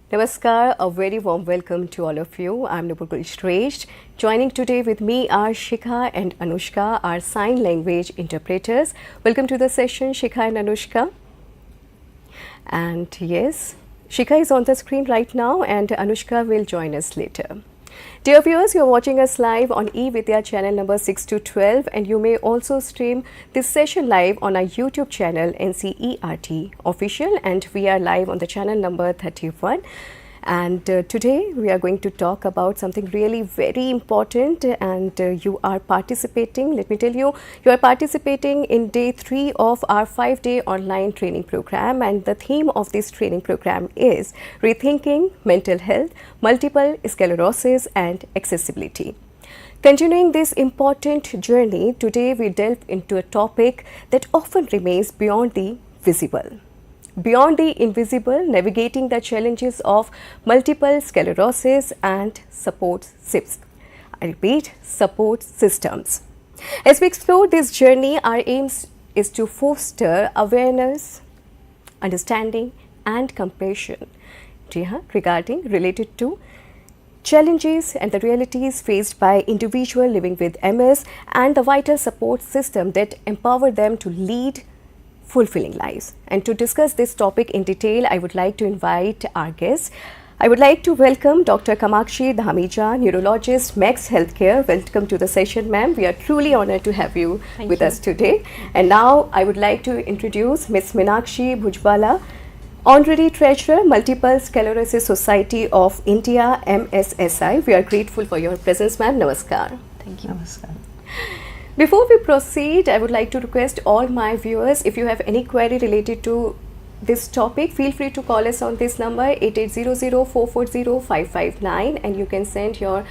Namaskar, a very warm welcome to all of you. I'm Nupur Shresht. Joining today with me are Shikha and Anushka, our sign language interpreters. Welcome to the session, Shikha and Anushka. And yes, Shikha is on the screen right now and Anushka will join us later. Dear viewers, you are watching us live on eVidya channel number 6 to 12 and you may also stream this session live on our YouTube channel NCERT official, and we are live on the channel number 31. And today we are going to talk about something really very important, and you are participating. Let me tell you, you are participating in day 3 of our 5-day online training program, and the theme of this training program is Rethinking Mental Health, Multiple Sclerosis and Accessibility. Continuing this important journey, today we delve into a topic that often remains beyond the visible. Beyond the invisible, navigating the challenges of multiple sclerosis and support systems. I repeat, support systems. As we explore this journey, our aim is to foster awareness, understanding and compassion regarding related to challenges and the realities faced by individuals living with MS and the vital support system that empower them to lead fulfilling lives. And to discuss this topic in detail, I would like to invite our guests. I would like to welcome Dr. Kamakshi Dhamija, neurologist, Max Healthcare. Welcome to the session, ma'am. We are truly honored to have you with us today. And now I would like to introduce Ms. Meenakshi Bhujbala, Honorary Treasurer, Multiple Sclerosis Society of India, MSSI. We are grateful for your presence, ma'am. Namaskar. Thank you. Namaskar. Before we proceed, I would like to request all my viewers, if you have any query related to this topic, feel free to call us on this number 8800-440-559, and you can send your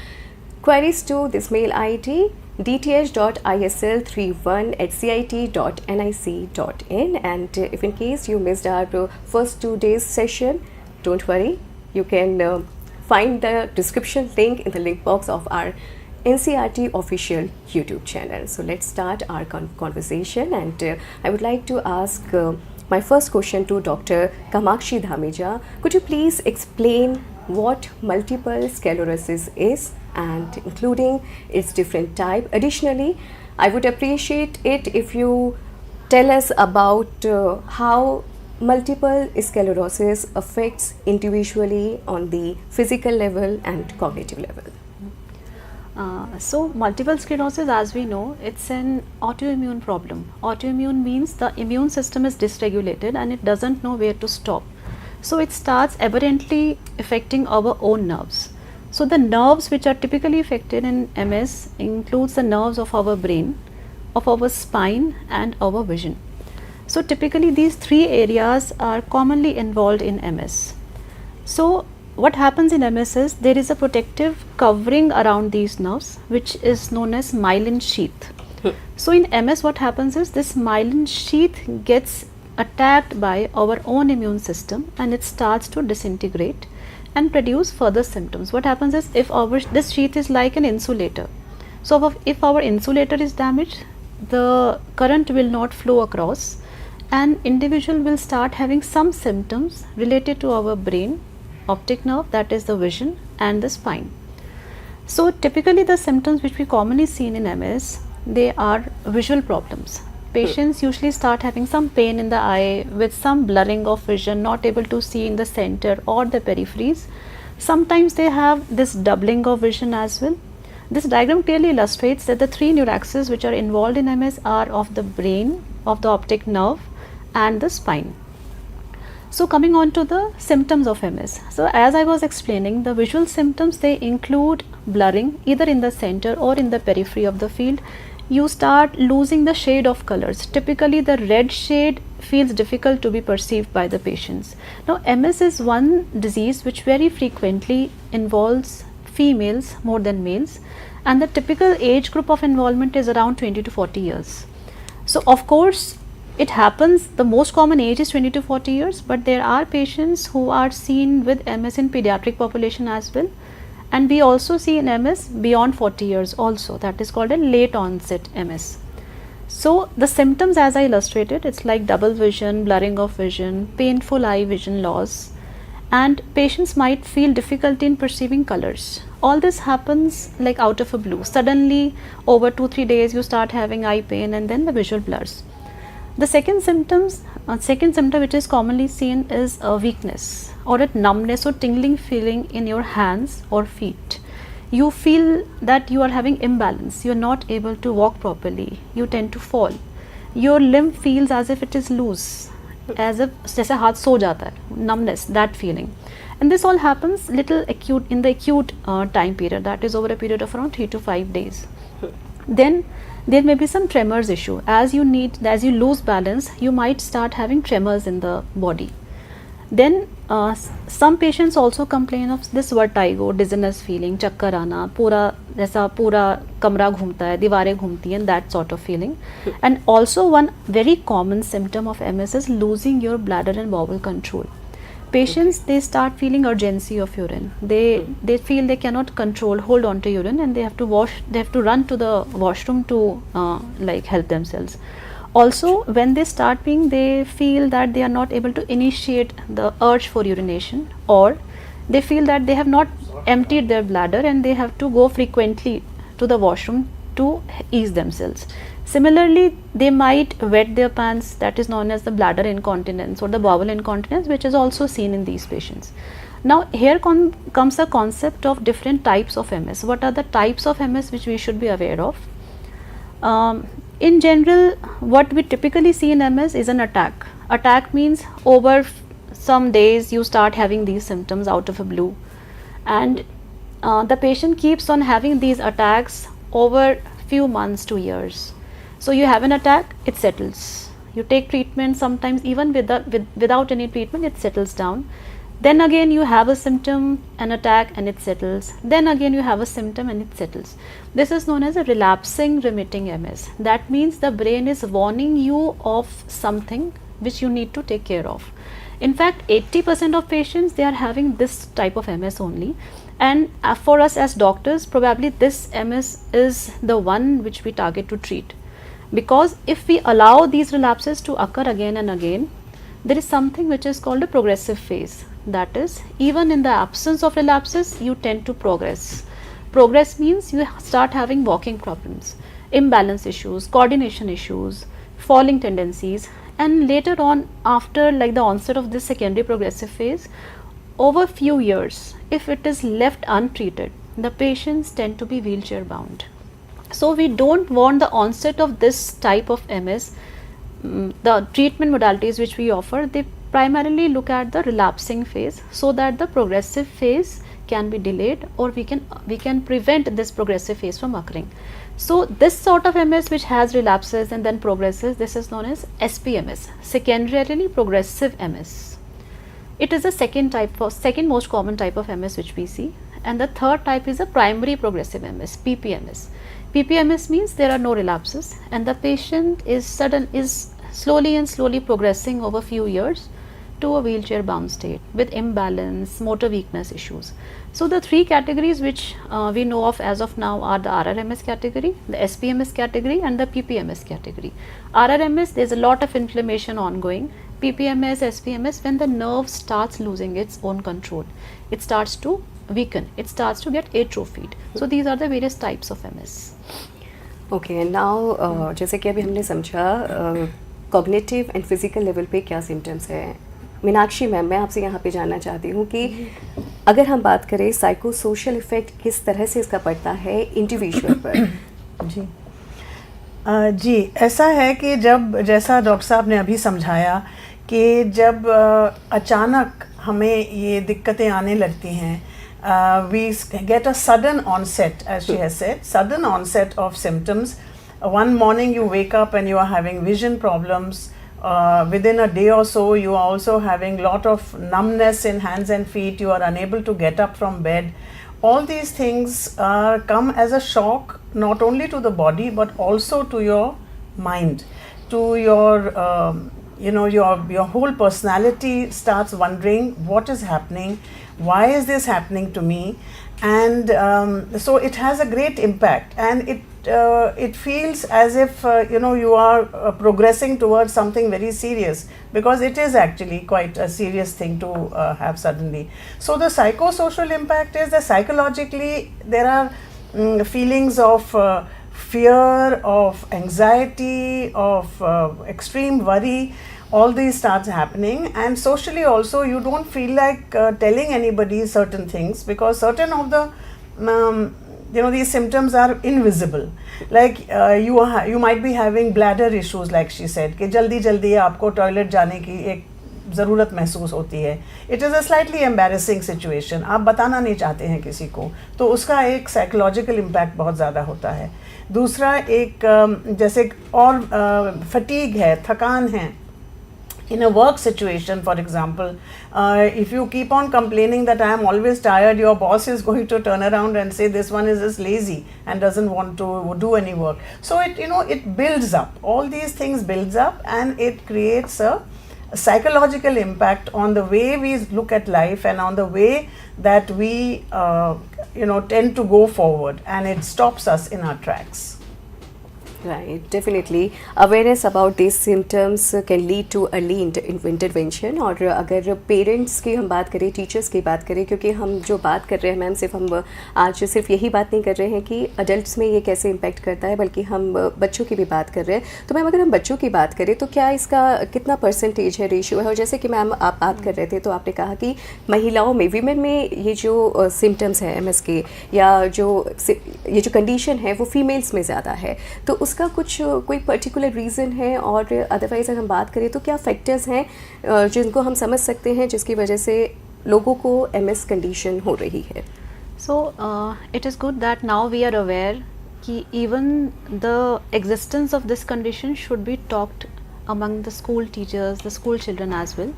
queries to this mail ID dth.isl31@cit.nic.in. and if in case you missed our first 2 days session, don't worry, you can find the description link in the link box of our NCERT official YouTube channel. So let's start our conversation, and I would like to ask my first question to Dr. Kamakshi Dhamija. Could you please explain what multiple sclerosis is and including its different type? Additionally, I would appreciate it if you tell us about how multiple sclerosis affects individually on the physical level and cognitive level. So multiple sclerosis, as we know, it's an autoimmune problem. Autoimmune means the immune system is dysregulated and it doesn't know where to stop. So it starts aberrantly affecting our own nerves. So the nerves which are typically affected in MS includes the nerves of our brain, of our spine and our vision. So typically these 3 areas are commonly involved in MS. So what happens in MS is there is a protective covering around these nerves which is known as myelin sheath. So in MS what happens is this myelin sheath gets attacked by our own immune system and it starts to disintegrate and produce further symptoms. What happens is if this sheath is like an insulator. So if our insulator is damaged, the current will not flow across and individual will start having some symptoms related to our brain, optic nerve, that is the vision, and the spine. So typically the symptoms which we commonly see in MS, they are visual problems. Patients usually start having some pain in the eye with some blurring of vision, not able to see in the center or the peripheries. Sometimes they have this doubling of vision as well. This diagram clearly illustrates that the 3 neuraxes which are involved in MS are of the brain, of the optic nerve and the spine. So coming on to the symptoms of MS. So as I was explaining, the visual symptoms, they include blurring either in the center or in the periphery of the field. You start losing the shade of colors. Typically the red shade feels difficult to be perceived by the patients. Now MS is one disease which very frequently involves females more than males, and the typical age group of involvement is around 20 to 40 years. So of course it happens, the most common age is 20 to 40 years, but there are patients who are seen with MS in pediatric population as well, and we also see in MS beyond 40 years also, that is called a late onset MS. So the symptoms as I illustrated, it's like double vision, blurring of vision, painful eye vision loss, and patients might feel difficulty in perceiving colors. All this happens like out of a blue. Suddenly, over 2-3 days, you start having eye pain and then the visual blurs. The second symptom which is commonly seen is a weakness or a numbness or tingling feeling in your hands or feet. You feel that you are having imbalance, you are not able to walk properly, you tend to fall. Your limb feels as if it is loose, as if जैसे हाथ सो जाता है, numbness, that feeling. And this all happens little acute in the acute time period, that is over a period of around 3 to 5 days. Then there may be some tremors issue. As you lose balance, you might start having tremors in the body. Then some patients also complain of this vertigo, dizziness feeling, chakkar आना, पूरा कमरा घूमता है, दीवारें घूमती हैं, that sort of feeling. And also one very common symptom of MS is losing your bladder and bowel control. Patients, they start feeling urgency of urine. They feel they cannot hold on to urine, and they have to run to the washroom to like help themselves. Also, when they start peeing, they feel that they are not able to initiate the urge for urination, or they feel that they have not emptied their bladder and they have to go frequently to the washroom to ease themselves. Similarly, they might wet their pants, that is known as the bladder incontinence or the bowel incontinence, which is also seen in these patients. Now, here comes the concept of different types of MS. What are the types of MS which we should be aware of? In general, what we typically see in MS is an attack. Attack means over some days you start having these symptoms out of a blue, and the patient keeps on having these attacks over few months to years. So you have an attack, it settles. You take treatment, sometimes even without any treatment, it settles down. Then again you have a symptom, an attack, and it settles. Then again you have a symptom and it settles. This is known as a relapsing remitting MS. That means the brain is warning you of something which you need to take care of. In fact, 80% of patients, they are having this type of MS only. And for us as doctors, probably this MS is the one which we target to treat. Because if we allow these relapses to occur again and again, there is something which is called a progressive phase. That is, even in the absence of relapses, you tend to progress. Progress means you start having walking problems, imbalance issues, coordination issues, falling tendencies, and later on, after like the onset of this secondary progressive phase, over few years, if it is left untreated, the patients tend to be wheelchair bound. So we don't want the onset of this type of MS. The treatment modalities which we offer, they primarily look at the relapsing phase, so that the progressive phase can be delayed, or we can prevent this progressive phase from occurring. So this sort of MS which has relapses and then progresses, this is known as SPMS, secondarily progressive MS. It is the second most common type of MS which we see, and the third type is a primary progressive MS, PPMS. PPMS means there are no relapses and the patient is slowly progressing over few years to a wheelchair bound state with imbalance, motor weakness issues. So the three categories which we know of as of now are the RRMS category, the SPMS category, and the PPMS category. RRMS, there is a lot of inflammation ongoing. PPMS, SPMS, when the nerve starts losing its own control, it starts to weaken, it starts to get atrophied. So these are the various types of MS. Okay, now जैसे कि अभी हमने समझा cognitive and physical level पे क्या symptoms हैं, Meenakshi ma'am, मैं आपसे यहाँ पे जानना चाहती हूँ कि अगर हम बात करें साइको सोशल इफेक्ट किस तरह से इसका पड़ता है इंडिविजुअल पर? जी ऐसा है कि जब, जैसा डॉक्टर साहब ने अभी समझाया कि जब अचानक हमें ये दिक्कतें आने लगती हैं, we get a sudden onset, as she has said, sudden onset of symptoms. One morning you wake up and you are having vision problems. Within a day or so you are also having lot of numbness in hands and feet. You are unable to get up from bed. All these things come as a shock, not only to the body but also to your mind, to your your whole personality starts wondering what is happening, why is this happening to me, and so it has a great impact, and it feels as if you are progressing towards something very serious, because it is actually quite a serious thing to have suddenly. So the psychosocial impact is that psychologically there are feelings of fear, of anxiety, of extreme worry. All these starts happening, and socially also you don't feel like telling anybody certain things, because certain of the these symptoms are invisible. Like you might be having bladder issues, like she said, कि जल्दी जल्दी आपको toilet जाने की एक ज़रूरत महसूस होती है. It is a slightly embarrassing situation, आप बताना नहीं चाहते हैं किसी को, तो उसका एक साइकोलॉजिकल इम्पैक्ट बहुत ज़्यादा होता है. दूसरा एक जैसे और फटीग है, थकान है. In a work situation, for example, if you keep on complaining that I am always tired, your boss is going to turn around and say this one is just lazy and doesn't want to do any work. So it builds up. All these things builds up, and it creates a psychological impact on the way we look at life and on the way that we tend to go forward, and it stops us in our tracks. Right, definitely. Awareness about these symptoms can lead to early intervention. और अगर parents की हम बात करें, teachers की बात करें, क्योंकि हम जो बात कर रहे हैं मैम, सिर्फ हम आज सिर्फ यही बात नहीं कर रहे हैं कि अडल्ट्स में ये कैसे इम्पैक्ट करता है, बल्कि हम बच्चों की भी बात कर रहे हैं. तो मैम अगर हम बच्चों की बात करें तो क्या इसका कितना परसेंटेज है, रेशियो है? और जैसे कि मैम आप बात कर रहे थे तो आपने कहा कि महिलाओं में, वीमेन में ये जो सिम्टम्स हैं MS के, या ये जो कंडीशन है वो फीमेल्स में ज़्यादा है, तो उसका कोई पर्टिकुलर रीज़न है? और अदरवाइज़ अगर हम बात करें तो क्या फैक्टर्स हैं जिनको हम समझ सकते हैं जिसकी वजह से लोगों को MS कंडीशन हो रही है? So it is good that now we are aware कि even the existence of this condition should be talked among the school teachers, the school children as well.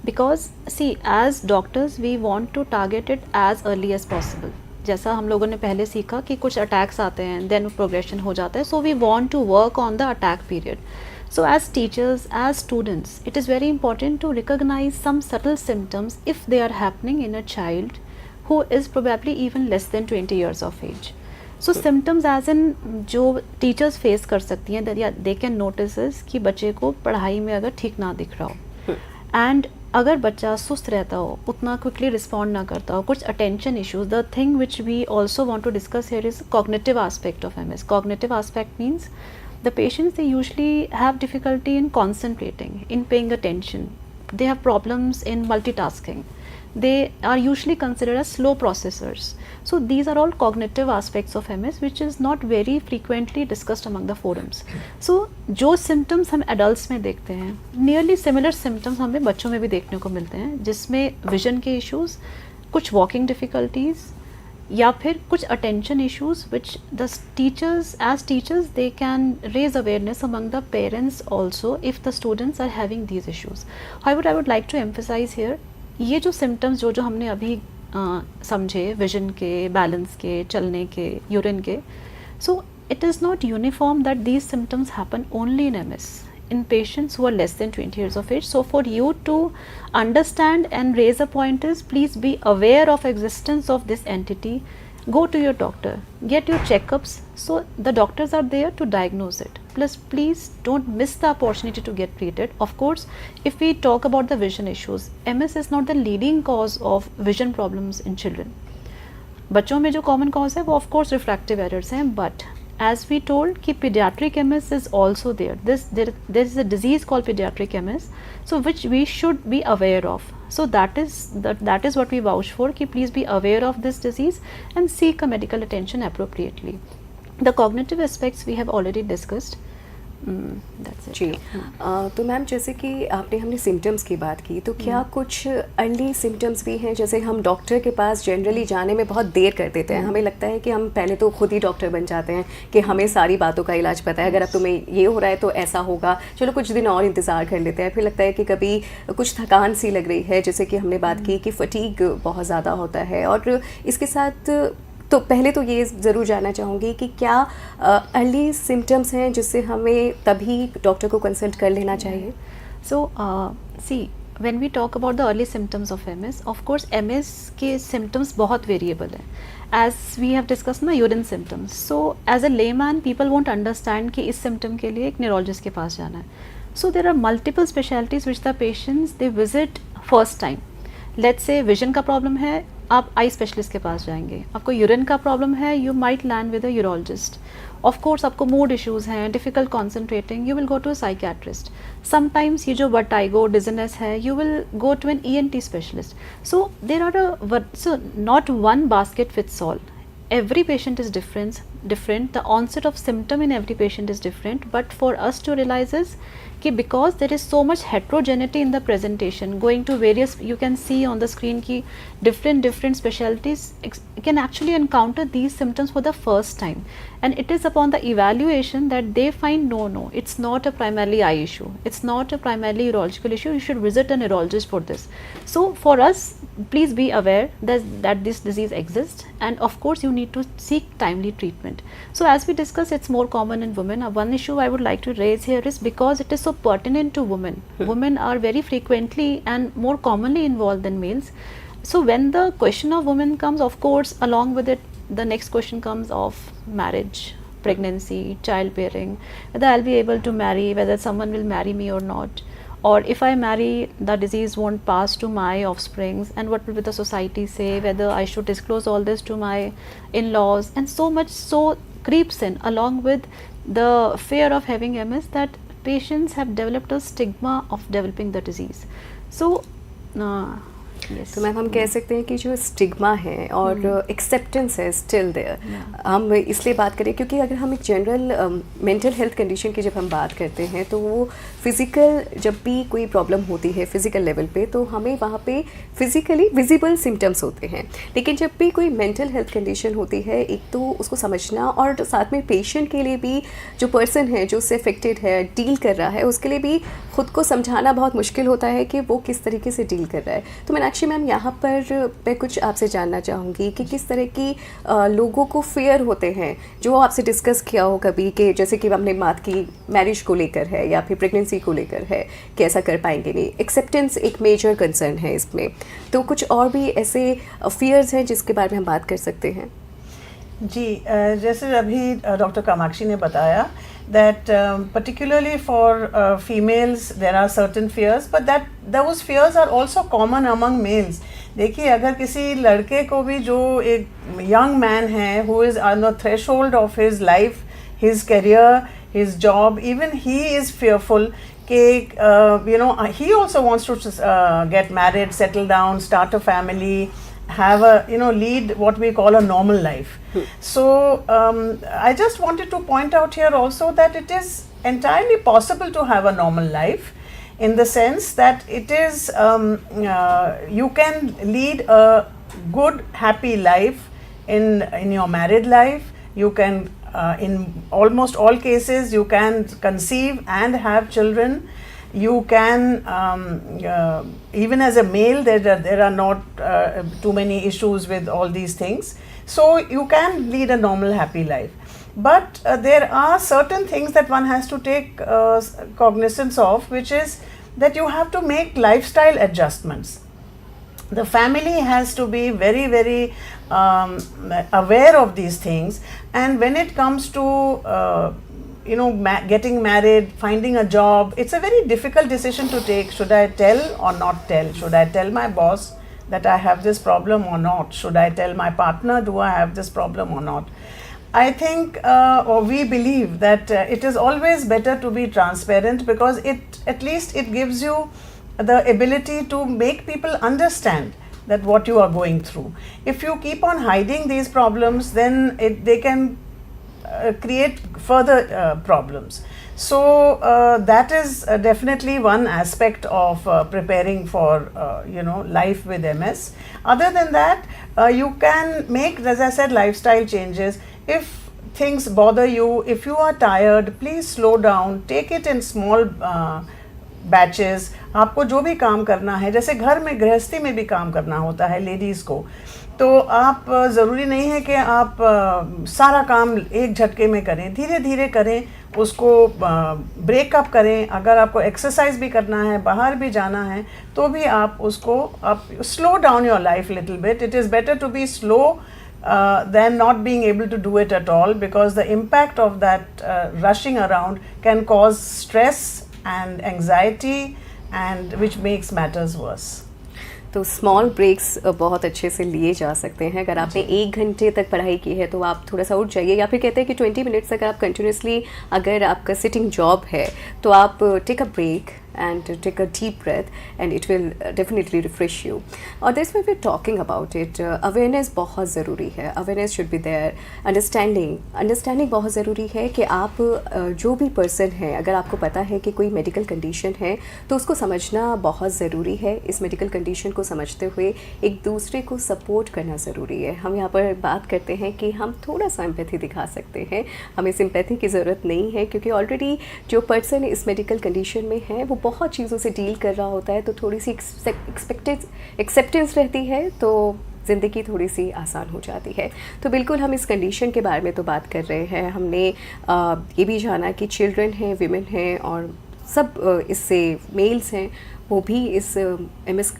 Because see, as doctors we want to target it as early as possible. जैसा हम लोगों ने पहले सीखा कि कुछ attacks आते हैं, देन प्रोग्रेशन हो जाता है, so we want to work on the attack period. So as teachers, as students, it is very important to recognize some subtle symptoms if they are happening in a child who is probably even less than 20 years of age. So symptoms as in जो teachers face कर सकती हैं, that they can notice is कि बच्चे को पढ़ाई में अगर ठीक ना दिख रहा हो, and अगर बच्चा सुस्त रहता हो, उतना क्विकली रिस्पॉन्ड ना करता हो, कुछ attention issues. The thing which we also want to discuss here is cognitive aspect of MS. Cognitive aspect means the patients they usually have difficulty in concentrating, in paying attention, they have problems in multitasking, they are usually considered as slow processors. So these are all cognitive aspects of MS which is not very frequently discussed among the forums. So जो symptoms हम adults में देखते हैं, nearly similar symptoms हमें बच्चों में भी देखने को मिलते हैं, जिसमें vision के issues, कुछ walking difficulties, या फिर कुछ attention issues which the teachers, as teachers, they can raise awareness among the parents also if the students are having these issues. However, I would like to emphasize here, ये जो symptoms जो हमने अभी समझे, vision के, balance के, चलने के, urine के, so it is not uniform that these symptoms happen only in MS. In patients who are less than 20 years of age. So for you to understand and raise a point is, please be aware of existence of this entity, go to your doctor, get your checkups, so the doctors are there to diagnose it. Plus please don't miss the opportunity to get treated. Of course, if we talk about the vision issues, MS is not the leading cause of vision problems in children. बच्चों में जो common cause है वो of course refractive errors हैं, but as we told कि pediatric MS is also there. There is a disease called pediatric MS, so which we should be aware of. So that is what we vouch for, कि please be aware of this disease and seek a medical attention appropriately. The cognitive aspects we have already discussed. That's it. जी, तो ma'am जैसे कि हमने symptoms की बात की, तो क्या कुछ अर्ली सिम्टम्स भी हैं? जैसे हम डॉक्टर के पास जनरली जाने में बहुत देर कर देते हैं, हमें लगता है कि हम पहले तो खुद ही डॉक्टर बन जाते हैं कि हमें सारी बातों का इलाज पता है, अगर अब तुम्हें ये हो रहा है तो ऐसा होगा, चलो कुछ दिन और इंतज़ार कर लेते हैं. फिर लगता है कि कभी कुछ थकान सी लग रही है, जैसे कि हमने बात की कि फटीग बहुत ज़्यादा होता है, और इसके साथ तो पहले तो ये ज़रूर जानना चाहूँगी कि क्या अर्ली सिम्टम्स हैं जिससे हमें तभी डॉक्टर को कंसल्ट कर लेना चाहिए? So see, when we talk about the early symptoms of MS, of course MS के symptoms बहुत variable है. As we have discussed ना urine symptoms. So as a layman, people won't understand कि इस symptom के लिए एक neurologist के पास जाना है. So there are multiple specialties which the patients they visit first time. Let's say vision का problem है, आप आई स्पेशलिस्ट के पास जाएंगे. आपको यूरिन का प्रॉब्लम है, you might land with a urologist. Of course आपको मूड इश्यूज़ हैं, difficult concentrating, you will go to a psychiatrist. Sometimes ये जो वर्टाइगो डिजनेस है, you will go to an ENT specialist. So there are so not one basket fits all. Every patient is different. The onset of symptom in every patient is different, but for us to realize is कि because there is so much heterogeneity in the presentation, going to various, you can see on the screen कि different specialties can actually encounter these symptoms for the first time, and it is upon the evaluation that they find no, it's not a primarily eye issue, it's not a primarily urological issue, you should visit a neurologist for this. So for us, please be aware that this disease exists, and of course you need to seek timely treatment. So as we discussed, it's more common in women. One issue I would like to raise here is because it is so pertinent to women. Women are very frequently and more commonly involved than males. So when the question of women comes, of course along with it the next question comes of marriage, pregnancy, childbearing, whether I'll be able to marry, whether someone will marry me or not, or if I marry the disease won't pass to my offsprings, and what will the society say, whether I should disclose all this to my in-laws, and so much so creeps in along with the fear of having MS that patients have developed a stigma of developing the disease. So तो ma'am हम कह सकते हैं कि जो stigma है और acceptance है स्टिल देयर. हम इसलिए बात करें क्योंकि अगर हम एक जनरल मेंटल हेल्थ कंडीशन की जब हम बात करते हैं तो वो फिज़िकल जब भी कोई प्रॉब्लम होती है फिज़िकल लेवल पे तो हमें वहाँ पे फिज़िकली विजिबल सिम्टम्स होते हैं. लेकिन जब भी कोई मेंटल हेल्थ कंडीशन होती है, एक तो उसको समझना और साथ में पेशेंट के लिए भी, जो पर्सन है जो उससे अफेक्टेड है, डील कर रहा है, उसके लिए भी खुद को समझाना बहुत मुश्किल होता है कि वो किस तरीके से डील कर रहा है. तो मीनाक्षी मैम, यहाँ पर मैं कुछ आपसे जानना चाहूँगी कि किस तरह की लोगों को फेयर होते हैं, जो आपसे डिस्कस किया हो कभी, कि जैसे कि हमने बात की मैरिज को लेकर है या फिर प्रेगनेंसी को लेकर है, कैसा कर पाएंगे नहीं, एक्सेप्टेंस एक मेजर कंसर्न है इसमें. तो कुछ और भी ऐसे फियर्स हैं जिसके बारे में हम बात कर सकते हैं? जी, जैसे अभी डॉक्टर कामाक्षी ने बताया that particularly for females there are certain fears, but that those fears are also common among males. देखिए, अगर किसी लड़के को भी जो एक young man है who is on the threshold of his life, his career, his job, even he is fearful कि you know, he also wants to get married, settle down, start a family, have a, you know, lead what we call a normal life. So I just wanted to point out here also that it is entirely possible to have a normal life, in the sense that it is you can lead a good happy life in your married life. You can in almost all cases you can conceive and have children. You can even as a male there are not too many issues with all these things, so you can lead a normal happy life. But there are certain things that one has to take cognizance of, which is that you have to make lifestyle adjustments. The family has to be very, very aware of these things, and when it comes to you know, getting married, finding a job, it's a very difficult decision to take. Should I tell or not tell? Should I tell my boss that I have this problem or not? Should I tell my partner, do I have this problem or not? I think or we believe that it is always better to be transparent, because at least it gives you the ability to make people understand that what you are going through. If you keep on hiding these problems, then they can create further problems. So that is definitely one aspect of preparing for you know, life with MS. Other than that, you can make, as I said, lifestyle changes. If things bother you, if you are tired, please slow down, take it in small batches. आपको जो भी काम करना है, जैसे घर में गृहस्थी में भी काम करना होता है लेडीज़ को, तो आप ज़रूरी नहीं है कि आप सारा काम एक झटके में करें, धीरे धीरे करें, उसको ब्रेकअप करें. अगर आपको एक्सरसाइज भी करना है, बाहर भी जाना है, तो भी आप उसको आप slow down your life little bit. It is better to be slow than not being able to do it at all, because the impact of that rushing around can cause stress and anxiety, and which makes matters worse. तो small breaks बहुत अच्छे से लिए जा सकते हैं. अगर आपने 1 घंटे तक पढ़ाई की है तो आप थोड़ा सा उठ जाइए, या फिर कहते हैं कि 20 मिनट्स अगर आप कंटिन्यूसली, अगर आपका सिटिंग जॉब है तो आप take a break and take a deep breath and it will definitely refresh you. Or that's why we're talking about it. Awareness बहुत ज़रूरी है. Awareness should be there. Understanding बहुत ज़रूरी है कि आप जो भी पर्सन है, अगर आपको पता है कि कोई मेडिकल कंडीशन है तो उसको समझना बहुत ज़रूरी है. इस मेडिकल कंडीशन को समझते हुए एक दूसरे को सपोर्ट करना ज़रूरी है. हम यहाँ पर बात करते हैं कि हम थोड़ा सा एम्पैथी दिखा सकते हैं. हमें सिंपैथी की ज़रूरत नहीं है, क्योंकि ऑलरेडी जो पर्सन इस मेडिकल कंडीशन में है वो बहुत चीज़ों से डील कर रहा होता है. तो थोड़ी सी एक्सेप्टेंस रहती है तो ज़िंदगी थोड़ी सी आसान हो जाती है. तो बिल्कुल हम इस कंडीशन के बारे में तो बात कर रहे हैं. हमने ये भी जाना कि चिल्ड्रन हैं, विमेन हैं, और सब इससे मेल्स हैं, वो भी इस MS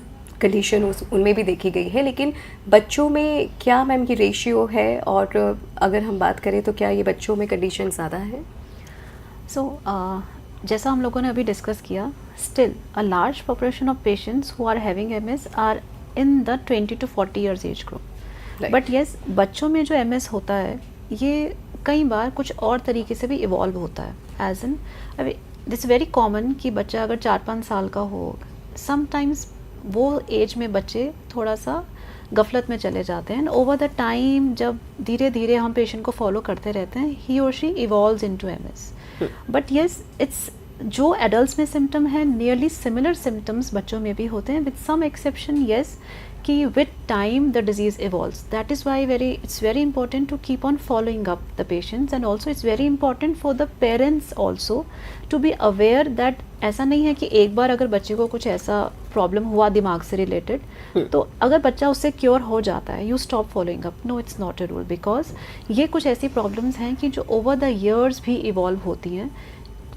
कंडीशन उनमें भी देखी गई है. लेकिन बच्चों में क्या मैम ये रेशियो है, और अगर हम बात करें तो क्या ये बच्चों में कंडीशन ज़्यादा है? जैसा हम लोगों ने अभी डिस्कस किया, still a large population of patients who are having MS are in the 20 to 40 years age group. But yes, बच्चों में जो MS होता है ये कई बार कुछ और तरीके से भी इवॉल्व होता है. As in it's very common कि बच्चा अगर 4-5 साल का हो, समटाइम्स वो एज में बच्चे थोड़ा सा गफलत में चले जाते हैं. ओवर द टाइम जब धीरे धीरे हम पेशेंट को फॉलो करते रहते हैं, ही और she evolves into MS. But yes, it's जो एडल्ट्स में सिम्टम है, नियरली सिमिलर सिम्टम्स बच्चों में भी होते हैं, विद सम एक्सेप्शन येस, कि with time the disease evolves. That is why it's very important to keep on following up the patients, and also it's very important for the parents also to be aware that ऐसा नहीं है कि एक बार अगर बच्चे को कुछ ऐसा प्रॉब्लम हुआ दिमाग से रिलेटेड, तो अगर बच्चा उससे क्योर हो जाता है, you stop following up. No, it's not a rule, because ये कुछ ऐसी प्रॉब्लम्स हैं कि जो ओवर द ईयर्स भी इवॉल्व होती हैं.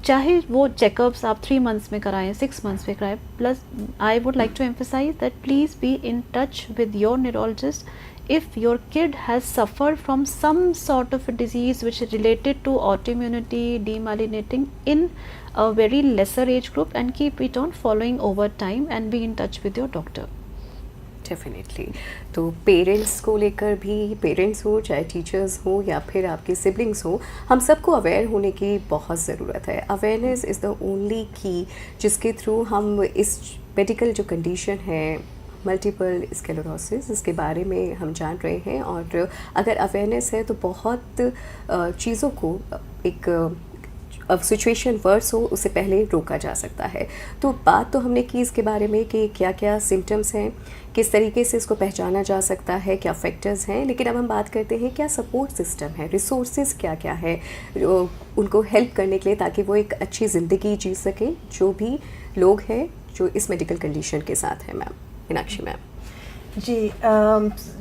चाहे वो चेकअप्स आप 3 months में कराएं, 6 months में कराएं. Plus I would like to emphasize that please be in touch with your neurologist if your kid has suffered from some sort of a disease which is related to autoimmunity, demyelinating in a very lesser age group, and keep it on following over time and be in touch with your doctor. Definitely. तो parents को लेकर भी, parents हो चाहे teachers हो या फिर आपके सिबलिंग्स हो, हम सबको अवेयर होने की बहुत ज़रूरत है. अवेयरनेस इज़ द ओनली की जिसके थ्रू हम इस मेडिकल जो कंडीशन है, मल्टीपल स्क्लेरोसिस, इसके बारे में हम जान रहे हैं. और अगर अवेयरनेस है तो बहुत चीज़ों को एक सिचुएशन वर्स हो उससे पहले रोका जा सकता है. तो बात तो हमने की इसके बारे में कि क्या क्या सिम्टम्स हैं, किस तरीके से इसको पहचाना जा सकता है, क्या फैक्टर्स हैं. लेकिन अब हम बात करते हैं क्या सपोर्ट सिस्टम है, रिसोर्सेज क्या क्या है उनको हेल्प करने के लिए, ताकि वो एक अच्छी ज़िंदगी जी सकें जो भी लोग हैं जो इस मेडिकल कंडीशन के साथ हैं. Ma'am Meenakshi ma'am. जी,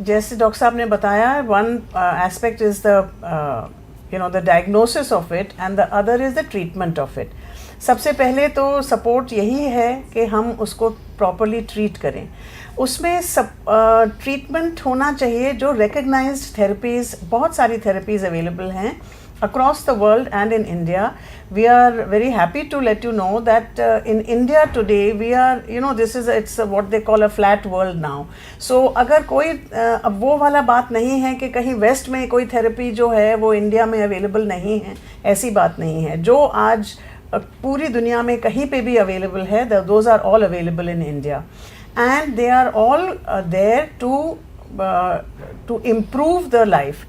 जैसे डॉक्टर साहब ने बताया, one aspect is the the diagnosis of it, and the other is the treatment of it. सबसे पहले तो सपोर्ट यही है कि हम उसको प्रॉपरली ट्रीट करें. उसमें सब ट्रीटमेंट होना चाहिए जो रिकग्नाइज्ड थेरेपीज़, बहुत सारी थेरेपीज़ अवेलेबल हैं across the world and in India. We are very happy to let you know that in India today we are, it's what they call a flat world now. So अगर कोई अब वो वाला बात नहीं है कि कहीं वेस्ट में कोई थेरेपी जो है वो इंडिया में अवेलेबल नहीं है, ऐसी बात नहीं है. जो आज पूरी दुनिया में कहीं पे भी अवेलेबल है, those are all available in India, and they are all there to improve the life.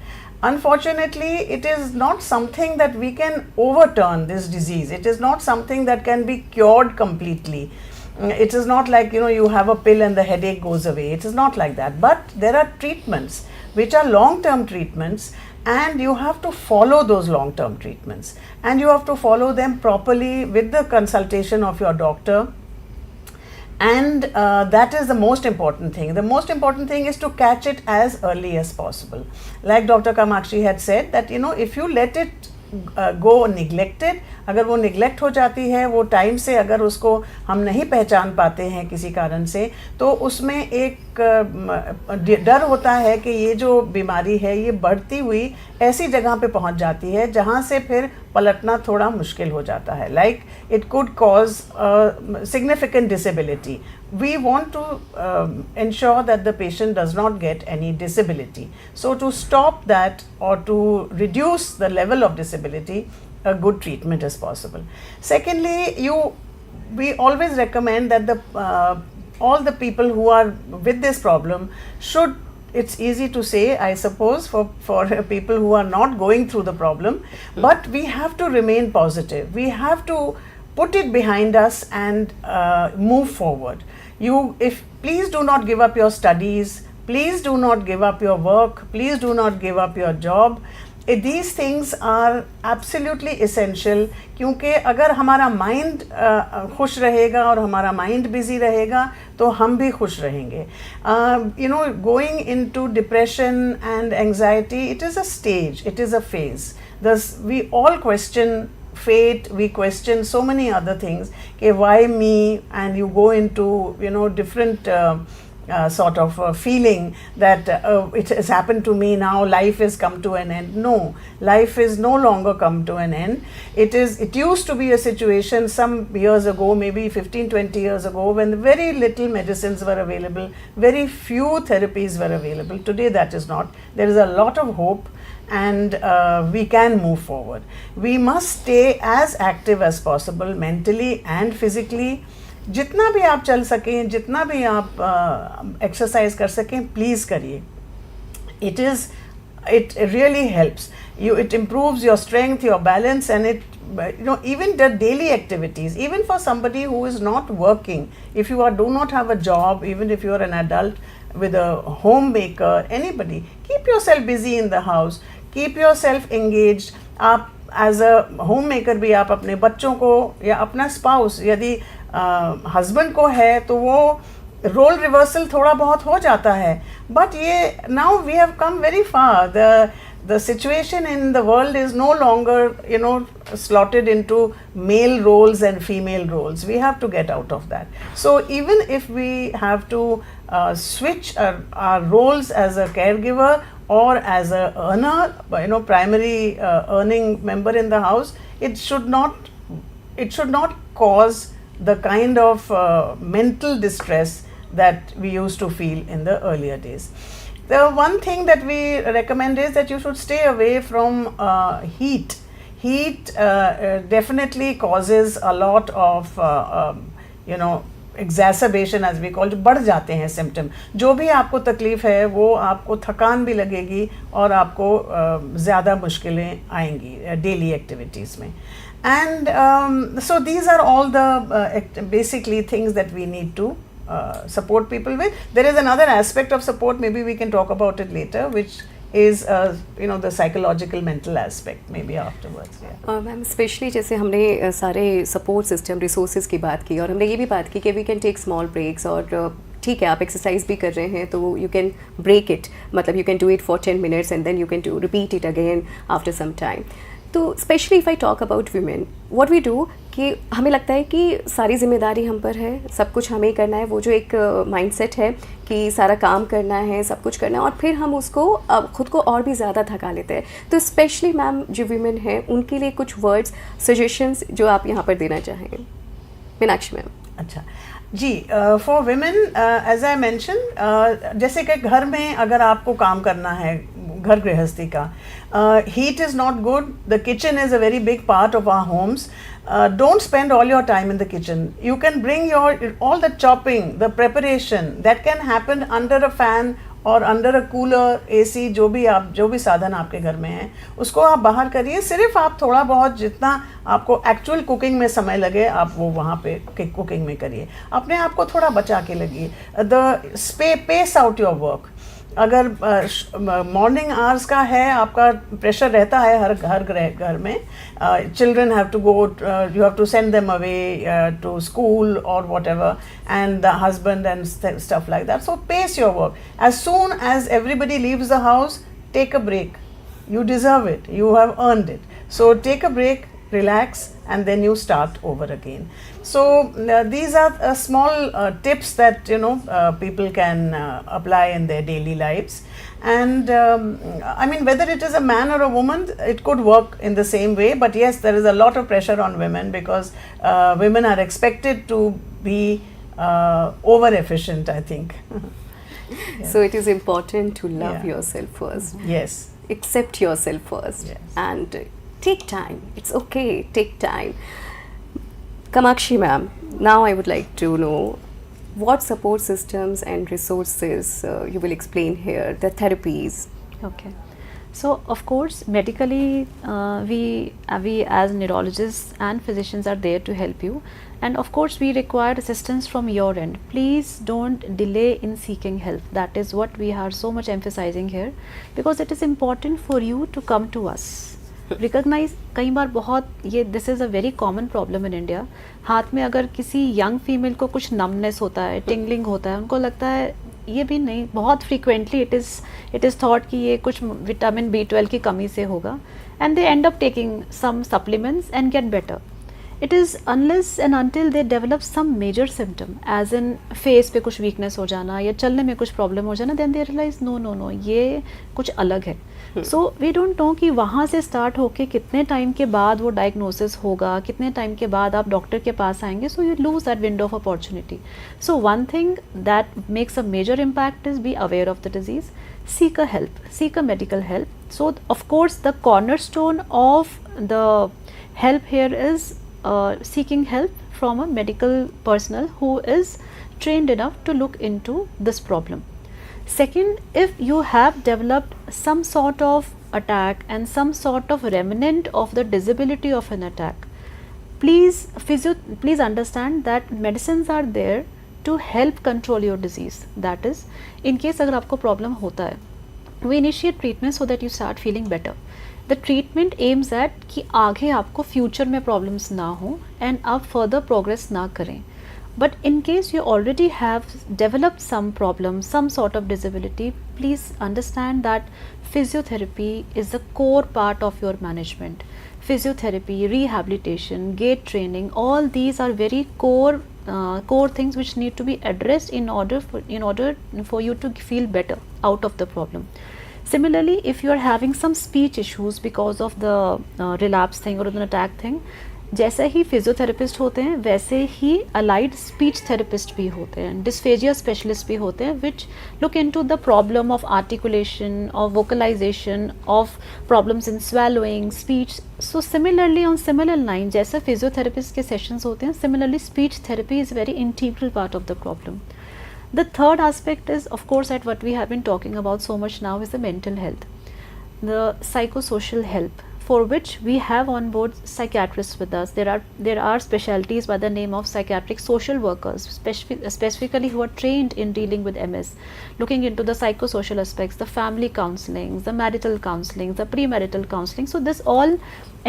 Unfortunately, it is not something that we can overturn this disease. It is not something that can be cured completely. It is not like, you have a pill and the headache goes away. It is not like that. But there are treatments which are long-term treatments, and you have to follow those long-term treatments. And you have to follow them properly with the consultation of your doctor. and that is the most important thing. The most important thing is to catch it as early as possible. Like Dr. Kamakshi had said that if you let it go neglected, अगर वो neglect हो जाती है, वो time से अगर उसको हम नहीं पहचान पाते हैं किसी कारण से, तो उसमें एक डर होता है कि ये जो बीमारी है ये बढ़ती हुई ऐसी जगह पे पहुंच जाती है जहां से फिर पलटना थोड़ा मुश्किल हो जाता है. Like it could cause significant disability. We want to ensure that the patient does not get any disability. So to stop that or to reduce the level of disability, a good treatment is possible. Secondly, we always recommend that all the people who are with this problem should, it's easy to say, I suppose, for people who are not going through the problem, but we have to remain positive. We have to put it behind us and move forward. Please do not give up your studies. Please do not give up your work. Please do not give up your job. These things are absolutely essential, क्योंकि अगर हमारा mind खुश रहेगा और हमारा mind busy रहेगा तो हम भी खुश रहेंगे. Going into depression and anxiety, it is a stage, it is a phase. We all question fate, we question so many other things. Okay, why me? And you go into different sort of feeling that it has happened to me now, life has come to an end. No, life is no longer come to an end. It used to be a situation some years ago, maybe 15-20 years ago, when very little medicines were available, very few therapies were available. Today that is not. There is a lot of hope, and we can move forward. We must stay as active as possible, mentally and physically. जितना भी आप चल सकें, जितना भी आप exercise कर सकें, प्लीज़ करिए. It really helps. It improves your strength, your balance, and it even the daily activities, even for somebody who is not working, if you do not have a job, even if you are an adult with a homemaker, anybody, keep yourself busy in the house, keep yourself engaged. आप as a home maker भी आप अपने बच्चों को या अपना spouse, यदि husband को है तो वो रोल रिवर्सल थोड़ा बहुत हो जाता है. बट ये now we have come very far. The situation in the world is no longer slotted into male roles and female roles. We have to get out of that. So even if we have to switch our roles as a caregiver or as a earner, primary earning member in the house, it should not cause the kind of mental distress that we used to feel in the earlier days. The one thing that we recommend is that you should stay away from heat. Heat definitely causes a lot of exacerbation, as we call, बढ़ जाते हैं symptom. जो भी आपको तकलीफ है वो आपको थकान भी लगेगी और आपको ज़्यादा मुश्किलें आएंगी daily activities में. And so these are all the basically things that we need to support people with. There is another aspect of support, maybe we can talk about it later, which is the psychological mental aspect, maybe afterwards. Ma'am specially जैसे हमने सारे support system resources की बात की और हमने ये भी बात की कि we can take small breaks, और ठीक है आप एक्सरसाइज भी कर रहे हैं तो यू कैन ब्रेक इट, मतलब you can do it for 10 minutes and then you can repeat it again after some time. तो specially if I talk about women, what we do कि हमें लगता है कि सारी जिम्मेदारी हम पर है, सब कुछ हमें करना है, वो जो एक माइंडसेट है कि सारा काम करना है, सब कुछ करना है, और फिर हम उसको खुद को और भी ज़्यादा थका लेते हैं. तो स्पेशली मैम जो वीमेन हैं उनके लिए कुछ वर्ड्स, सजेशंस जो आप यहाँ पर देना चाहें. मीनाक्षी मैम. अच्छा जी, for women as I mention, जैसे कि घर में अगर आपको काम करना है, घर गृहस्थी का, heat is not good. The kitchen is a very big part of our homes. Don't spend all your time in the kitchen. You can bring all the chopping, the preparation that can happen under a fan और under a cooler, AC, जो भी साधन आपके घर में है उसको आप बाहर करिए. सिर्फ आप थोड़ा बहुत जितना आपको एक्चुअल कुकिंग में समय लगे आप वो वहाँ पे कुकिंग में करिए. अपने आप को थोड़ा बचा के लगिए. Pace out your work. अगर मॉर्निंग आवर्स का है, आपका प्रेशर रहता है हर घर में, children have to go, you have to send them away to school और whatever, and the husband and stuff like that. So pace your work. As soon as everybody leaves the house, take a break. You deserve it, you have earned it. So take a break, relax, and then you start over again. So these are small tips that people can apply in their daily lives. And I mean, whether it is a man or a woman, it could work in the same way. But yes, there is a lot of pressure on women, because women are expected to be over efficient, I think. So it is important to love Yeah. yourself first. Yes. Accept yourself first. Yes. And take time. It's okay, take time. Kamakshi ma'am, now I would like to know what support systems and resources you will explain here, the therapies. Okay. So of course, medically, we as neurologists and physicians are there to help you, and of course we require assistance from your end. Please don't delay in seeking help. That is what we are so much emphasizing here, because it is important for you to come to us. Recognize, कई बार बहुत ये this is a very common problem in India. हाथ में अगर किसी young female को कुछ numbness होता है, टिंगलिंग होता है, उनको लगता है ये भी नहीं, बहुत फ्रीक्वेंटली इट इज़ थॉट कि ये कुछ विटामिन B12 की कमी से होगा, and they end up taking some supplements and get better. It is unless and until they develop some major symptom, as in face पे कुछ weakness हो जाना या चलने में कुछ problem हो जाना, then they realize no ये कुछ अलग है. So we don't know कि वहाँ से start होके कितने time के बाद वो diagnosis होगा, कितने time के बाद आप डॉक्टर के पास आएंगे, so you lose that window of opportunity. So one thing that makes a major impact is be aware of the disease, seek a help, seek a medical help. So of course the cornerstone of the help here is seeking help from a medical personnel who is trained enough to look into this problem. Second, if you have developed some sort of attack and some sort of remnant of the disability of an attack, please understand that medicines are there to help control your disease. That is, in case अगर आपको problem होता है, we initiate treatment so that you start feeling better. The treatment aims at कि आगे आपको future में problems ना हो एंड आप फर्दर प्रोग्रेस ना करें. But in case you already have developed some problem, some sort of disability, please understand that physiotherapy is the core part of your management. Physiotherapy, rehabilitation, gait training, all these are very core things which need to be addressed in order for you to feel better out of the problem. Similarly, if you are having some speech issues because of the relapse thing or an attack thing, जैसे ही physiotherapist होते हैं वैसे ही allied speech therapist भी होते हैं, dysphagia specialist भी होते हैं, which look into the problem of articulation, of vocalisation, of problems in swallowing, speech. So similarly on similar line जैसे फिजियोथेरेपिस्ट के सेशंस होते हैं, similarly speech therapy is very integral part of the problem. The third aspect is, of course, at what we have been talking about so much now, is the mental health, the psychosocial help, for which we have on board psychiatrists with us. There are specialties by the name of psychiatric social workers, specifically who are trained in dealing with MS, looking into the psychosocial aspects, the family counseling, the marital counseling, the premarital counseling. So this all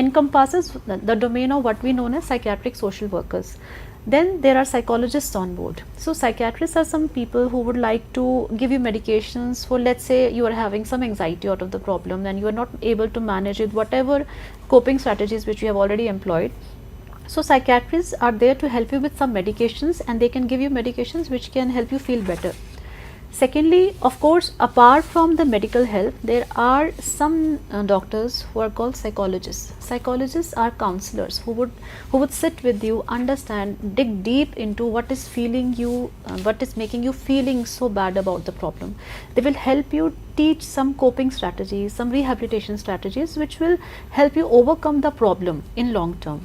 encompasses the domain of what we know as psychiatric social workers. Then there are psychologists on board. So psychiatrists are some people who would like to give you medications for, let's say you are having some anxiety out of the problem and you are not able to manage it, whatever coping strategies which you have already employed. So psychiatrists are there to help you with some medications, and they can give you medications which can help you feel better. Secondly, of course, apart from the medical help, there are some doctors who are called psychologists. Psychologists are counselors who would sit with you, understand, dig deep into what is making you feeling so bad about the problem. They will help you teach some coping strategies, some rehabilitation strategies which will help you overcome the problem in long term.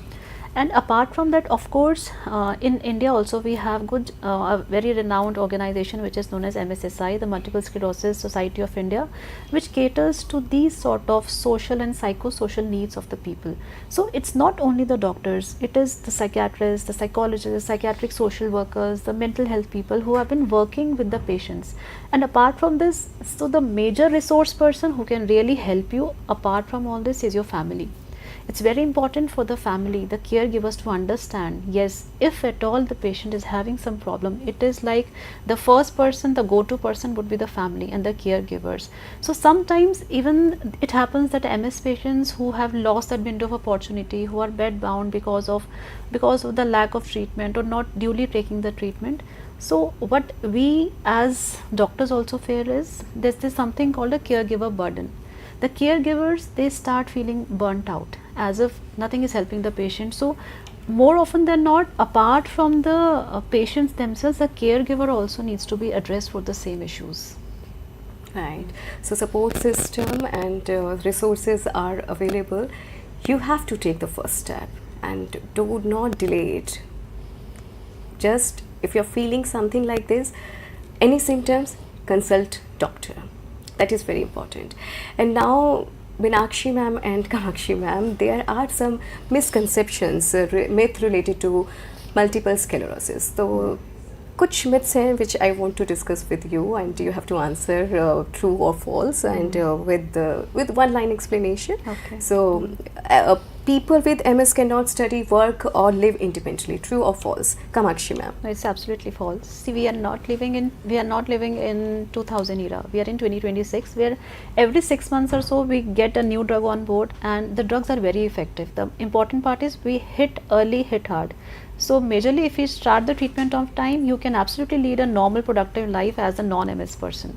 And apart from that, of course, in India also we have good, a very renowned organization which is known as MSSI, the Multiple Sclerosis Society of India, which caters to these sort of social and psychosocial needs of the people. So it's not only the doctors, it is the psychiatrists, the psychologists, psychiatric social workers, the mental health people who have been working with the patients. And apart from this, so the major resource person who can really help you apart from all this is your family. It's very important for the family, the caregivers, to understand, yes, if at all the patient is having some problem, it is like the first person, the go-to person would be the family and the caregivers. So sometimes even it happens that MS patients who have lost that window of opportunity, who are bed bound because of the lack of treatment or not duly taking the treatment. So what we as doctors also fear is there's something called a caregiver burden. The caregivers, they start feeling burnt out, as if nothing is helping the patient. So more often than not, apart from the patients themselves, the caregiver also needs to be addressed for the same issues. Right. So support system and resources are available. You have to take the first step and do not delay it. Just if you're feeling something like this, any symptoms, consult doctor. That is very important. And now, Meenakshi ma'am and Kamakshi ma'am, there are some misconceptions, myth related to multiple sclerosis. So, कुछ myths हैं which I want to discuss with you, and you have to answer true or false, and with one line explanation. Okay. So, people with MS cannot study, work, or live independently. True or false? Kamakshi ma'am. No, it's absolutely false. See, we are not living in 2000 era. We are in 2026, where every 6 months or so we get a new drug on board, and the drugs are very effective. The important part is we hit early, hit hard. So majorly, if you start the treatment on time, you can absolutely lead a normal, productive life as a non-MS person.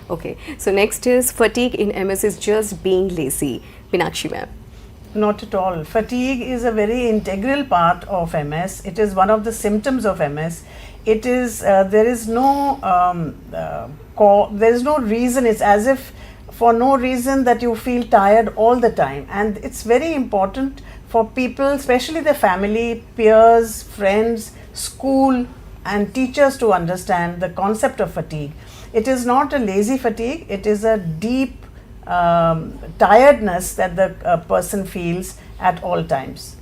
Okay. So next is fatigue in MS is just being lazy. Meenakshi ma'am. Not at all. Fatigue is a very integral part of MS. It is one of the symptoms of MS. It is there is no reason. It's as if for no reason that you feel tired all the time, and it's very important for people, especially their family, peers, friends, school, and teachers to understand the concept of fatigue. It is not a lazy fatigue. It is a deep tiredness that the person feels at all times.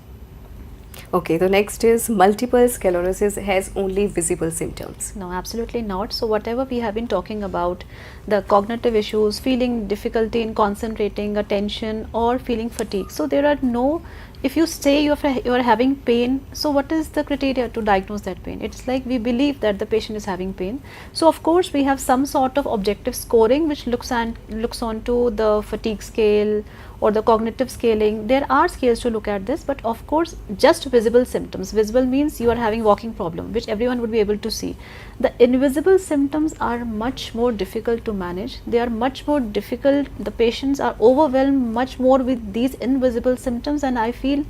Okay, the next is multiple sclerosis has only visible symptoms. No, absolutely not. So whatever we have been talking about, the cognitive issues, feeling difficulty in concentrating, attention, or feeling fatigue. So there are no, if you say you are having pain, so what is the criteria to diagnose that pain? It's like we believe that the patient is having pain. So of course we have some sort of objective scoring which looks onto the fatigue scale or the cognitive scaling. There are scales to look at this, but of course just visible symptoms. Visible means you are having walking problem, which everyone would be able to see. The invisible symptoms are much more difficult to manage. They are much more difficult. The patients are overwhelmed much more with these invisible symptoms, and I feel,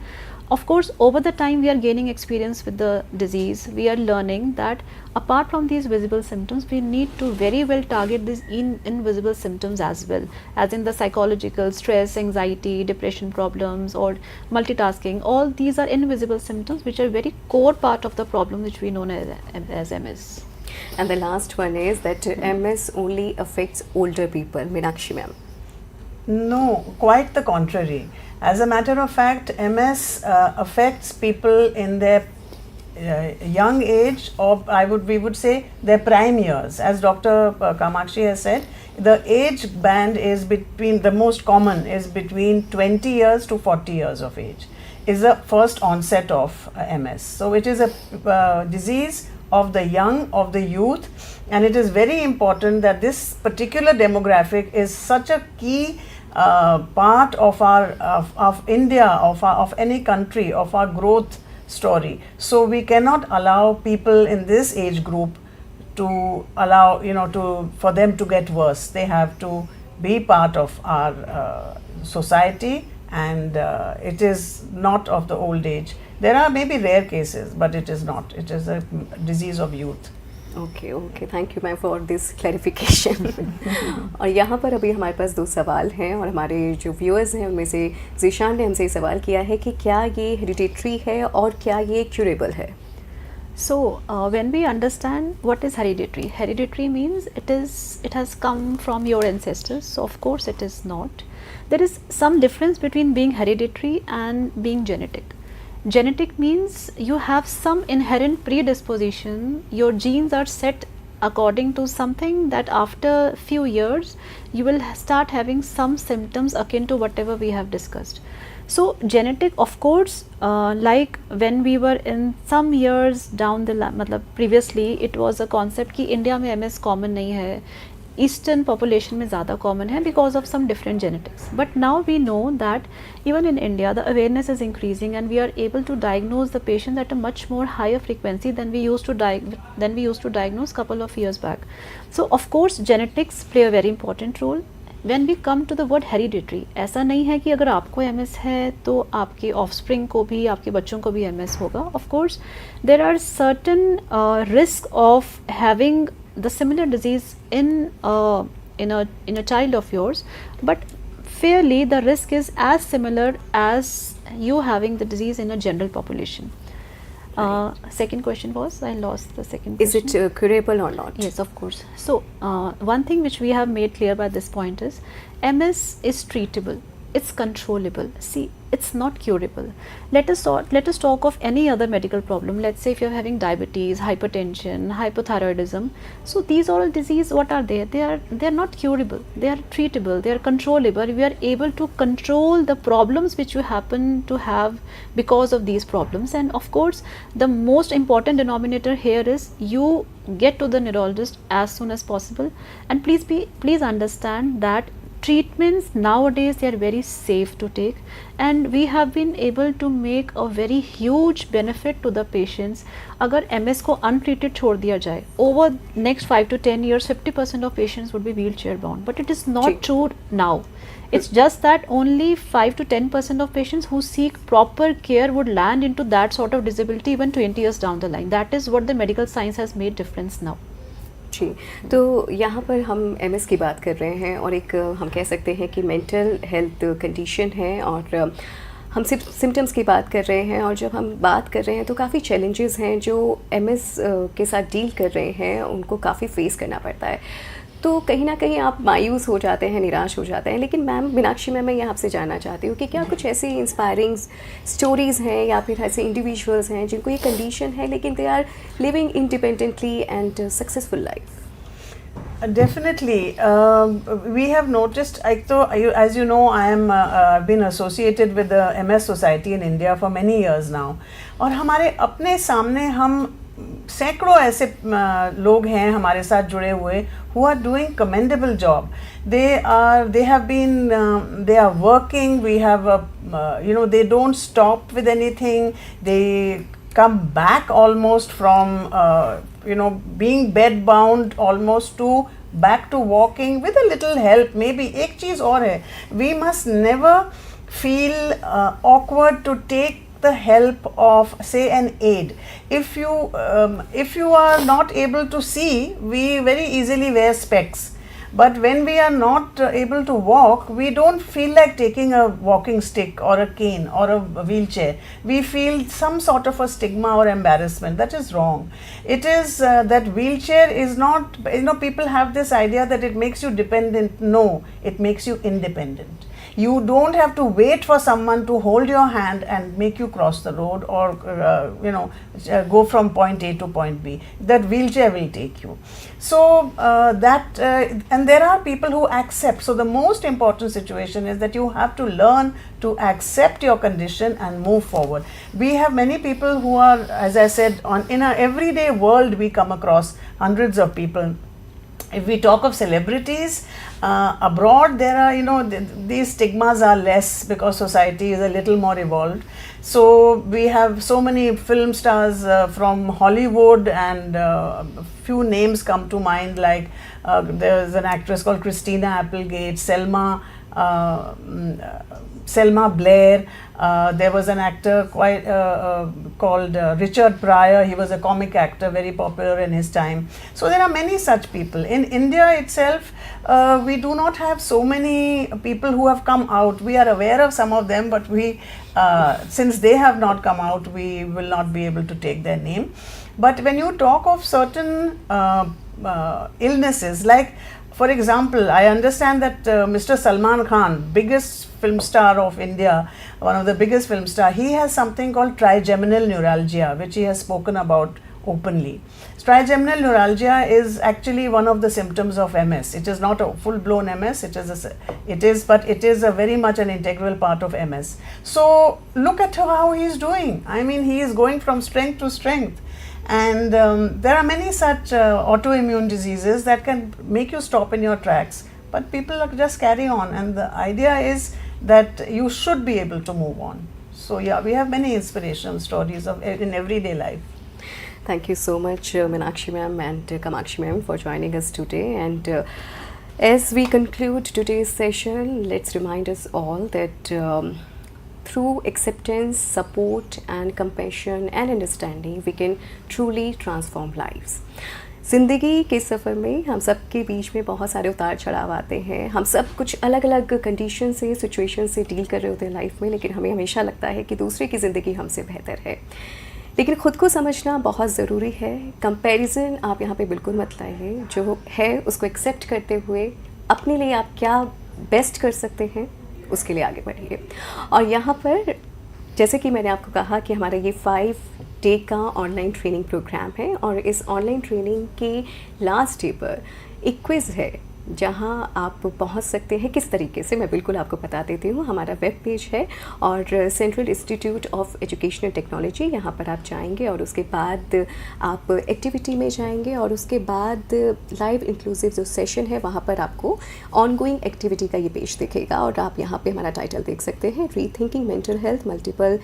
of course, over the time we are gaining experience with the disease. We are learning that apart from these visible symptoms, we need to very well target these invisible symptoms as well, as in the psychological stress, anxiety, depression problems, or multitasking. All these are invisible symptoms which are very core part of the problem which we know as MS. And the last one is that MS only affects older people. Meenakshi ma'am. No, quite the contrary. As a matter of fact, MS affects people in their young age, or we would say their prime years. As Dr. Kamakshi has said, the age band is the most common is between 20 years to 40 years of age, is the first onset of MS. So it is a disease of the young, of the youth, and it is very important that this particular demographic is such a key part of our of India, of any country, of our growth story. So we cannot allow people in this age group to allow for them to get worse. They have to be part of our society, and it is not of the old age. There are maybe rare cases, but it is not. It is a disease of youth. Okay okay, thank you ma'am for this clarification. और यहाँ पर अभी हमारे पास 2 सवाल हैं और हमारे जो व्यूअर्स हैं उनमें से जीशान ने हमसे सवाल किया है कि क्या ये हेरिडिटरी है और क्या ये क्यूरेबल है? So when we understand what is hereditary means it has come from your ancestors. So of course it is not. There is some difference between being hereditary and being genetic. Genetic means you have some inherent predisposition. Your genes are set according to something that after few years you will start having some symptoms akin to whatever we have discussed. So genetic, of course, like when we were in some years down the line, मतलब previously it was a concept कि India में MS common नहीं है, eastern population में ज़्यादा common है because of some different genetics. But now we know that even in India the awareness is increasing and we are able to diagnose the patient at a much more higher frequency than we use to diagnose couple of years back. So of course genetics play a very important role. When we come to the word hereditary, ऐसा नहीं है कि अगर आपको MS है तो आपके offspring को भी, आपके बच्चों को भी MS होगा. Of course, there are certain risk of having the similar disease in a child of yours, but fairly the risk is as similar as you having the disease in a general population. Second question was, I lost the second question. Is it curable or not? Yes, of course. So one thing which we have made clear by this point is MS is treatable, it's controllable. See, it's not curable. Let us talk of any other medical problem. Let's say if you're having diabetes, hypertension, hypothyroidism. So these all disease, what are they? They are not curable. They are treatable. They are controllable. We are able to control the problems which you happen to have because of these problems. And of course, the most important denominator here is you get to the neurologist as soon as possible. And please understand that treatments nowadays, they are very safe to take, and we have been able to make a very huge benefit to the patients. अगर MS को untreated छोड़ दिया जाए, over next 5 to 10 years 50% of patients would be wheelchair bound, but it is not true now. It's just that only 5 to 10% of patients who seek proper care would land into that sort of disability even 20 years down the line. That is what the medical science has made difference now. जी, तो यहाँ पर हम MS की बात कर रहे हैं और एक हम कह सकते हैं कि मेंटल हेल्थ कंडीशन है और हम सिर्फ सिम्टम्स की बात कर रहे हैं. और जब हम बात कर रहे हैं तो काफ़ी चैलेंजेस हैं जो MS के साथ डील कर रहे हैं, उनको काफ़ी फेस करना पड़ता है. तो कहीं ना कहीं आप मायूस हो जाते हैं, निराश हो जाते हैं. लेकिन मैम मीनाक्षी मैम, मैं ये आपसे जानना चाहती हूँ कि क्या कुछ ऐसी इंस्पायरिंग स्टोरीज़ हैं या फिर ऐसे इंडिविजुअल्स हैं जिनको ये कंडीशन है लेकिन they are living independently and successful life? Definitely, we have noticed. As you know, I am been associated with the MS Society in India for many years now. और हमारे अपने सामने हम सैकड़ों ऐसे लोग हैं हमारे साथ जुड़े हुए who are doing commendable job. They are working. We have they don't stop with anything. They come back almost from being bed bound almost to back to walking with a little help. Maybe एक चीज़ और है, we must never feel awkward to take the help of, say, an aid. If you are not able to see, we very easily wear specs. But when we are not able to walk, we don't feel like taking a walking stick or a cane or a wheelchair. We feel some sort of a stigma or embarrassment. That is wrong. It is that wheelchair is not, people have this idea that it makes you dependent. No, it makes you independent. You don't have to wait for someone to hold your hand and make you cross the road or go from point A to point B. That wheelchair will take you. So and there are people who accept. So the most important situation is that you have to learn to accept your condition and move forward. We have many people who are, as I said, in our everyday world we come across hundreds of people. If we talk of celebrities, abroad there are, these stigmas are less because society is a little more evolved. So we have so many film stars from Hollywood, and few names come to mind, like there's an actress called Christina Applegate, Selma Selma Blair. There was an actor called Richard Pryor. He was a comic actor, very popular in his time. So there are many such people. In India itself, we do not have so many people who have come out. We are aware of some of them, but since they have not come out, we will not be able to take their name. But when you talk of certain illnesses, like for example, I understand that Mr. Salman Khan, biggest film star of India, one of the biggest film star, he has something called trigeminal neuralgia, which he has spoken about openly. Trigeminal neuralgia is actually one of the symptoms of MS. It is not a full-blown MS. It is a very much an integral part of MS. So look at how he is doing. I mean, he is going from strength to strength. And there are many such autoimmune diseases that can make you stop in your tracks, but people just carry on, and the idea is that you should be able to move on. So yeah, we have many inspirational stories in everyday life. Thank you so much, Meenakshi ma'am and Kamakshi ma'am, for joining us today. And as we conclude today's session, let's remind us all that through acceptance, support and compassion and understanding, we can truly transform lives. ज़िंदगी के सफ़र में हम सब के बीच में बहुत सारे उतार चढ़ाव आते हैं. हम सब कुछ अलग अलग कंडीशन से, सिचुएशन से डील कर रहे होते हैं लाइफ में, लेकिन हमें हमेशा लगता है कि दूसरे की ज़िंदगी हमसे बेहतर है. लेकिन ख़ुद को समझना बहुत ज़रूरी है. कंपैरिजन आप यहाँ पे बिल्कुल मत लाइए. जो है उसको एक्सेप्ट करते हुए अपने लिए आप क्या बेस्ट कर सकते हैं उसके लिए आगे बढ़िए. और यहाँ पर जैसे कि मैंने आपको कहा कि हमारा ये 5 डे का ऑनलाइन ट्रेनिंग प्रोग्राम है, और इस ऑनलाइन ट्रेनिंग के लास्ट डे पर एक क्विज़ है जहां आप पहुंच सकते हैं. किस तरीके से मैं बिल्कुल आपको बता देती हूं. हमारा वेब पेज है और central institute of educational technology, यहां पर आप जाएंगे और उसके बाद आप एक्टिविटी में जाएंगे और उसके बाद लाइव इंक्लूसिव जो सेशन है वहां पर आपको ऑनगोइंग एक्टिविटी का ये पेज दिखेगा. और आप यहां पे हमारा टाइटल देख सकते हैं, rethinking mental health, multiple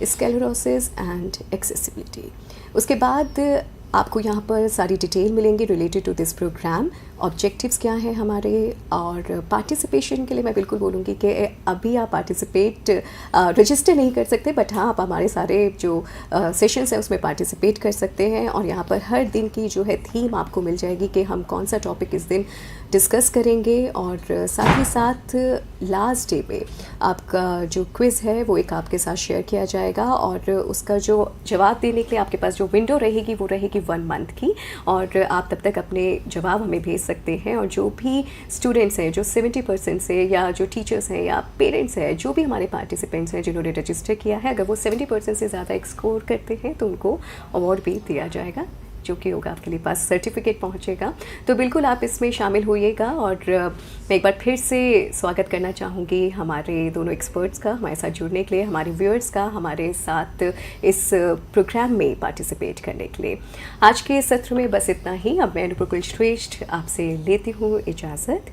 sclerosis and accessibility. उसके बाद आपको यहाँ पर सारी डिटेल मिलेंगी related to this program. Objectives क्या हैं हमारे, और पार्टिसिपेशन के लिए मैं बिल्कुल बोलूँगी कि अभी आप पार्टिसिपेट रजिस्टर नहीं कर सकते, बट हाँ आप हमारे सारे जो सेशंस हैं उसमें पार्टिसिपेट कर सकते हैं. और यहाँ पर हर दिन की जो है थीम आपको मिल जाएगी कि हम कौन सा टॉपिक इस दिन डिस्कस करेंगे. और साथ ही साथ लास्ट डे पे आपका जो क्विज़ है वो एक आपके साथ शेयर किया जाएगा, और उसका जो जवाब देने के लिए आपके पास जो विंडो रहेगी वो रहेगी 1 मंथ की. और आप तब तक अपने जवाब हमें भेज सकते हैं. और जो भी स्टूडेंट्स हैं जो 70% से, या जो टीचर्स हैं या पेरेंट्स हैं, जो भी हमारे पार्टिसिपेंट्स हैं जिन्होंने रजिस्टर किया है, अगर वो 70% से ज़्यादा स्कोर करते हैं तो उनको अवार्ड भी दिया जाएगा, जो कि होगा आपके लिए पास सर्टिफिकेट पहुंचेगा. तो बिल्कुल आप इसमें शामिल होइएगा. और मैं एक बार फिर से स्वागत करना चाहूँगी हमारे दोनों एक्सपर्ट्स का, हमारे साथ जुड़ने के लिए, हमारे व्यूअर्स का हमारे साथ इस प्रोग्राम में पार्टिसिपेट करने के लिए. आज के सत्र में बस इतना ही. अब मैं नुपुर कुलश्रेष्ठ आपसे लेती हूँ इजाज़त.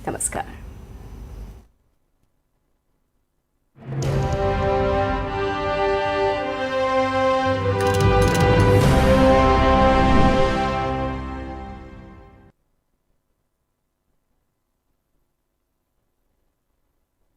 नमस्कार.